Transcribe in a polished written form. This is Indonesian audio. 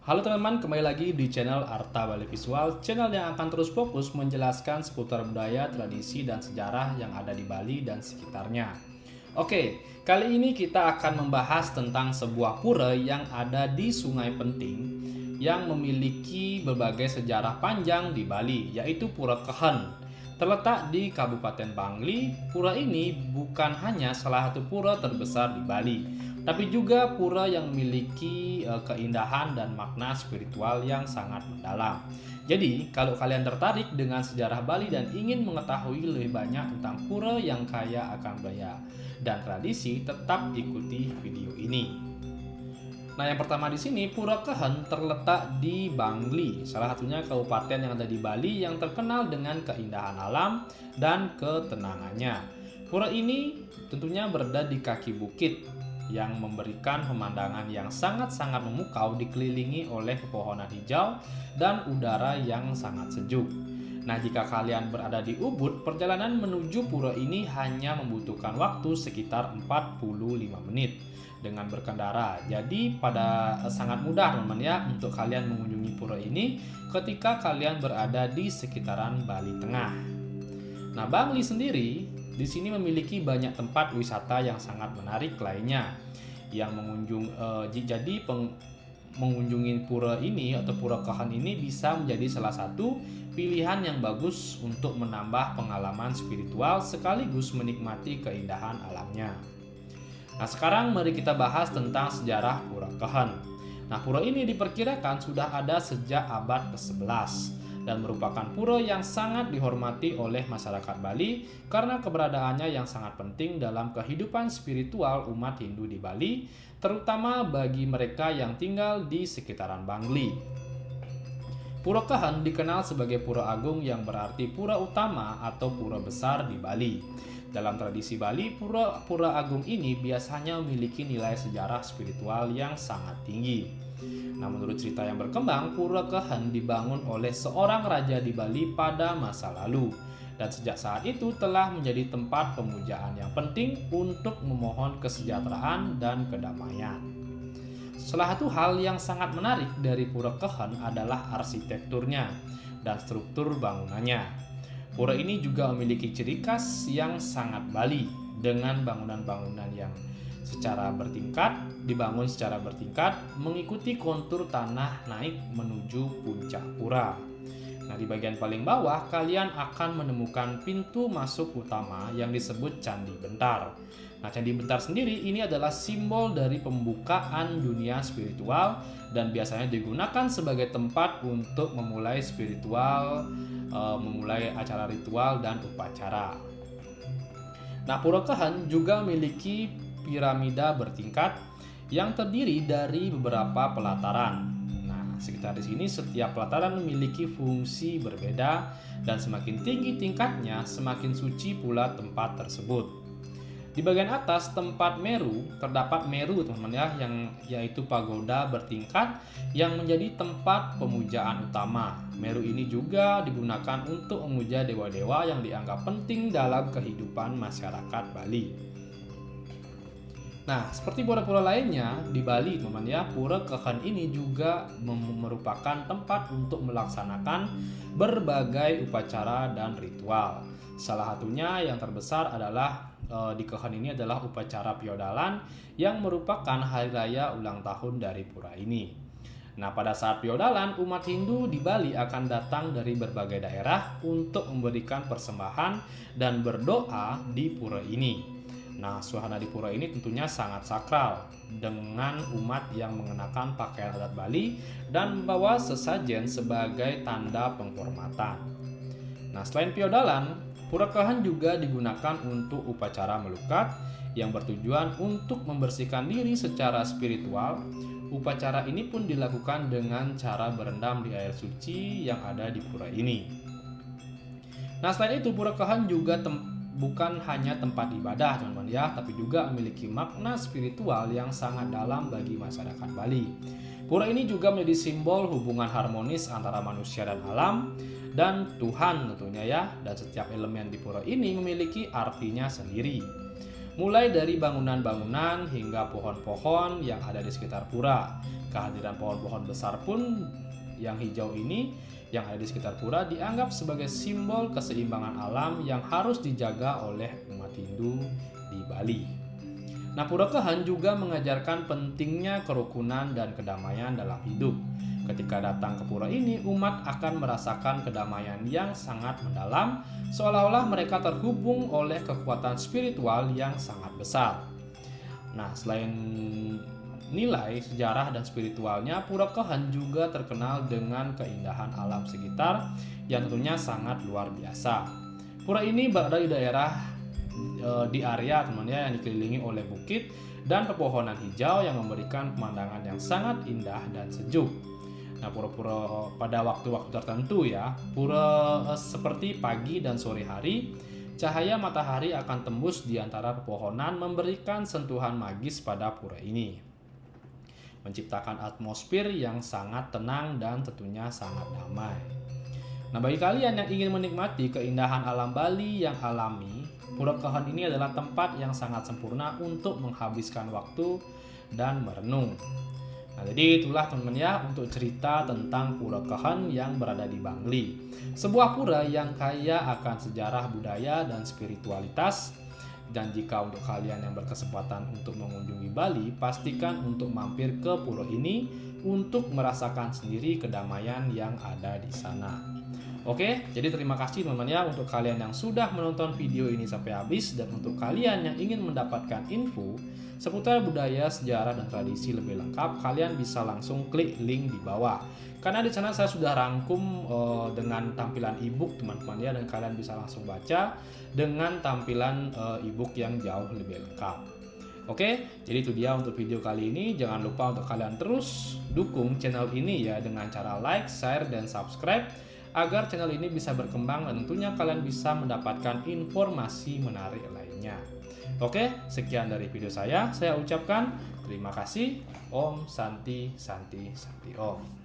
Halo teman-teman, kembali lagi di channel Arta Bali Visual, channel yang akan terus fokus menjelaskan seputar budaya, tradisi, dan sejarah yang ada di Bali dan sekitarnya. Oke, kali ini kita akan membahas tentang sebuah pura yang ada di Sungai Penting yang memiliki berbagai sejarah panjang di Bali, yaitu Pura Kehen. Terletak di Kabupaten Bangli, pura ini bukan hanya salah satu pura terbesar di Bali, tapi juga pura yang memiliki keindahan dan makna spiritual yang sangat mendalam. Jadi, kalau kalian tertarik dengan sejarah Bali dan ingin mengetahui lebih banyak tentang pura yang kaya akan budaya dan tradisi, tetap ikuti video ini. Nah, yang pertama di sini, Pura Kehen terletak di Bangli, salah satunya kabupaten yang ada di Bali yang terkenal dengan keindahan alam dan ketenangannya. Pura ini tentunya berada di kaki bukit yang memberikan pemandangan yang sangat-sangat memukau, dikelilingi oleh pepohonan hijau dan udara yang sangat sejuk. Nah, jika kalian berada di Ubud, perjalanan menuju pura ini hanya membutuhkan waktu sekitar 45 menit dengan berkendara. Jadi sangat mudah teman-teman ya untuk kalian mengunjungi pura ini ketika kalian berada di sekitaran Bali Tengah. Nah, Bangli sendiri di sini memiliki banyak tempat wisata yang sangat menarik lainnya yang mengunjungi pura ini atau Pura Kehen ini bisa menjadi salah satu pilihan yang bagus untuk menambah pengalaman spiritual sekaligus menikmati keindahan alamnya. Nah, sekarang mari kita bahas tentang sejarah Pura Kehen. Nah, pura ini diperkirakan sudah ada sejak abad ke-11 dan merupakan pura yang sangat dihormati oleh masyarakat Bali karena keberadaannya yang sangat penting dalam kehidupan spiritual umat Hindu di Bali, terutama bagi mereka yang tinggal di sekitaran Bangli. Pura Kehen dikenal sebagai pura agung yang berarti pura utama atau pura besar di Bali. Dalam tradisi Bali, pura agung ini biasanya memiliki nilai sejarah spiritual yang sangat tinggi. Nah, menurut cerita yang berkembang, Pura Kehen dibangun oleh seorang raja di Bali pada masa lalu. Dan sejak saat itu telah menjadi tempat pemujaan yang penting untuk memohon kesejahteraan dan kedamaian. Salah satu hal yang sangat menarik dari Pura Kehen adalah arsitekturnya dan struktur bangunannya. Pura ini juga memiliki ciri khas yang sangat Bali dengan bangunan-bangunan yang dibangun secara bertingkat mengikuti kontur tanah naik menuju puncak pura. Nah, di bagian paling bawah kalian akan menemukan pintu masuk utama yang disebut Candi Bentar. Nah, Candi Bentar sendiri ini adalah simbol dari pembukaan dunia spiritual dan biasanya digunakan sebagai tempat untuk memulai acara ritual dan upacara. Nah, Pura Kehen juga memiliki piramida bertingkat yang terdiri dari beberapa pelataran. Nah, sekitar di sini setiap pelataran memiliki fungsi berbeda dan semakin tinggi tingkatnya, semakin suci pula tempat tersebut. Di bagian atas tempat Meru terdapat Meru teman-teman ya, yaitu pagoda bertingkat yang menjadi tempat pemujaan utama. Meru ini juga digunakan untuk memuja dewa-dewa yang dianggap penting dalam kehidupan masyarakat Bali. Nah, seperti pura-pura lainnya di Bali teman-teman ya, Pura Kehen ini juga merupakan tempat untuk melaksanakan berbagai upacara dan ritual. Salah satunya yang terbesar adalah di Kehen ini adalah upacara Piodalan yang merupakan hari raya ulang tahun dari pura ini. Nah, pada saat Piodalan, umat Hindu di Bali akan datang dari berbagai daerah untuk memberikan persembahan dan berdoa di pura ini. Nah, suasana di pura ini tentunya sangat sakral dengan umat yang mengenakan pakaian adat Bali dan membawa sesajen sebagai tanda penghormatan. Nah, selain Piodalan, Pura Kehen juga digunakan untuk upacara melukat yang bertujuan untuk membersihkan diri secara spiritual. Upacara ini pun dilakukan dengan cara berendam di air suci yang ada di pura ini. Nah, selain itu Pura Kehen juga bukan hanya tempat ibadah teman-teman ya, tapi juga memiliki makna spiritual yang sangat dalam bagi masyarakat Bali. Pura ini juga menjadi simbol hubungan harmonis antara manusia dan alam dan Tuhan tentunya ya, dan setiap elemen di pura ini memiliki artinya sendiri. Mulai dari bangunan-bangunan hingga pohon-pohon yang ada di sekitar pura. Kehadiran pohon-pohon besar pun yang hijau ini yang ada di sekitar pura dianggap sebagai simbol keseimbangan alam yang harus dijaga oleh umat Hindu di Bali. Nah, Pura Kehen juga mengajarkan pentingnya kerukunan dan kedamaian dalam hidup. Ketika datang ke pura ini, umat akan merasakan kedamaian yang sangat mendalam, seolah-olah mereka terhubung oleh kekuatan spiritual yang sangat besar. Nah, selain nilai sejarah dan spiritualnya, Pura Kehen juga terkenal dengan keindahan alam sekitar yang tentunya sangat luar biasa. Pura ini berada di daerah di area teman-teman yang dikelilingi oleh bukit dan pepohonan hijau yang memberikan pemandangan yang sangat indah dan sejuk. Nah, pura-pura pada waktu-waktu tertentu ya, pura seperti pagi dan sore hari, cahaya matahari akan tembus di antara pepohonan memberikan sentuhan magis pada pura ini, menciptakan atmosfer yang sangat tenang dan tentunya sangat damai. Nah, bagi kalian yang ingin menikmati keindahan alam Bali yang alami, Pura Kehen ini adalah tempat yang sangat sempurna untuk menghabiskan waktu dan merenung. Nah, jadi itulah teman-teman ya untuk cerita tentang Pura Kehen yang berada di Bangli. Sebuah pura yang kaya akan sejarah budaya dan spiritualitas. Dan jika untuk kalian yang berkesempatan untuk mengunjungi Bali, pastikan untuk mampir ke pura ini untuk merasakan sendiri kedamaian yang ada di sana. Oke, jadi terima kasih teman-teman ya untuk kalian yang sudah menonton video ini sampai habis, dan untuk kalian yang ingin mendapatkan info seputar budaya, sejarah, dan tradisi lebih lengkap, kalian bisa langsung klik link di bawah. Karena di sana saya sudah rangkum dengan tampilan ebook teman-teman ya, dan kalian bisa langsung baca dengan tampilan ebook yang jauh lebih lengkap. Oke, jadi itu dia untuk video kali ini. Jangan lupa untuk kalian terus dukung channel ini ya dengan cara like, share, dan subscribe agar channel ini bisa berkembang dan tentunya kalian bisa mendapatkan informasi menarik lainnya. Oke, sekian dari video saya ucapkan terima kasih. Om Santi Santi Santi Om.